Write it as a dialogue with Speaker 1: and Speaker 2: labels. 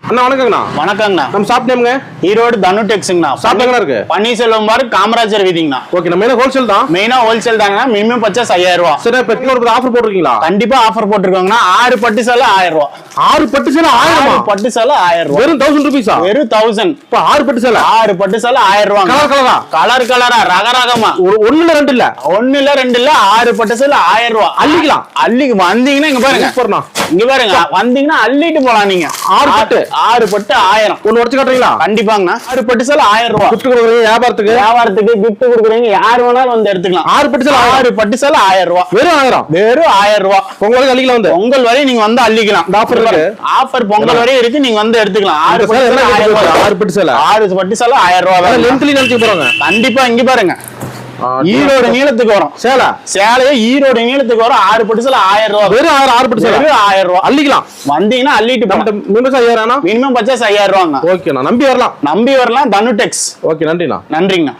Speaker 1: அண்ணா வணக்கங்கண்ணா.
Speaker 2: வணக்கங்கண்ணா.
Speaker 1: நம்ம ஷாப் நேம்ங்க?
Speaker 2: ஈரோடு தனு டெக்ஸ்ங்கண்ணா.
Speaker 1: ஷாப் எங்க இருக்கு?
Speaker 2: பன்னீர்செல்வம் பார்க் காமராஜர் வீதிங்கண்ணா.
Speaker 1: ஓகே, நம்ம மெயினா ஹோல்சேல் தான்.
Speaker 2: மெயினா ஹோல்சேல் தாங்கண்ணா. மினிமம் பர்ச்சேஸ் 5000 ரூபாய்.
Speaker 1: சரி, இப்போ ஒரு ஆஃபர் போட்டுருக்கீங்களா?
Speaker 2: கண்டிப்பா ஆஃபர் போட்டுருக்கோங்கண்ணா. 6 பட்டு சேலை 1000 ரூபாய்.
Speaker 1: 6 பட்டு சேலை 1000?
Speaker 2: பட்டு சேலை 1000 ரூபாய்.
Speaker 1: வெறும் 1000 ரூபீஸா?
Speaker 2: வெறும் 1000.
Speaker 1: இப்போ 6 பட்டு சேலை
Speaker 2: 6 சேலை 1000 ரூபாய்.
Speaker 1: கலர் கலரா?
Speaker 2: கலர் கலரா ரகரகமா.
Speaker 1: ஒண்ணு இல்ல ரெண்டு இல்ல.
Speaker 2: ஒண்ணு இல்ல ரெண்டு இல்ல 6 பட்டு சேலை 1000 ரூபாய்.
Speaker 1: அள்ளிக்கலாம்.
Speaker 2: அள்ளிக்கு வந்தீங்கன்னா இங்க பாருங்க.
Speaker 1: சூப்பர்ண்ணா.
Speaker 2: இங்க பாருங்க, வந்தீங்கன்னா அள்ளிட்டு போலாம். நீங்க
Speaker 1: 6 பட்டு
Speaker 2: 1000.
Speaker 1: ஒன்னு உடச்சு காட்டுறீங்களா?
Speaker 2: கண்டிப்பாங்கண்ணா. 6 பட்டு சேலை 1000 ரூபாய்.
Speaker 1: கிஃப்ட் கொடுக்குறீங்க, வியாபாரத்துக்கு
Speaker 2: கிஃப்ட் கொடுக்குறீங்க. யார் வேணாலும் வந்து எடுத்துக்கலாம்.
Speaker 1: 6 பட்டு சேலை
Speaker 2: 6 பட்டு சேலை 1000 ரூபாய்.
Speaker 1: வெறும் 1000.
Speaker 2: வெறும் 1000 ரூபாய்.
Speaker 1: பொங்கலுக்கு அள்ளிக்கலாம். வந்து
Speaker 2: பொங்கல் வரை நீங்க வந்து அள்ளிக்கலாம்.
Speaker 1: ஆஃபர் இருக்கு.
Speaker 2: ஆஃபர் பொங்கல் வரை இருக்கு. நீங்க வந்து எடுத்துக்கலாம். 6
Speaker 1: பட்டு சேலை 1000 ரூபாய். 6 பட்டு சேலை 1000
Speaker 2: ரூபாய்.
Speaker 1: லென்த்லி நினைச்சு போறாங்க.
Speaker 2: கண்டிப்பா இங்க பாருங்க, ஈரோடு நீளத்துக்கு வரும் சேலையே. ஈரோடு நீளத்துக்கு வரும். 6 பட்டு சேலை 1000 ரூபாய்.
Speaker 1: வெறும் 6 பட்டு சேலை
Speaker 2: 1000 ரூபாய்.
Speaker 1: அள்ளிக்கலாம்.
Speaker 2: வந்தீங்கன்னா அள்ளிட்டு
Speaker 1: மினிமம் 5000.
Speaker 2: மினிமம் பர்ச்சேஸ் 5000 ரூபாங்க.
Speaker 1: ஓகே, நான் நம்பி வரலாம்.
Speaker 2: நம்பி வரலாம். தனு டெக்ஸ்.
Speaker 1: ஓகே, நன்றிண்ணா.
Speaker 2: நன்றிங்கண்ணா.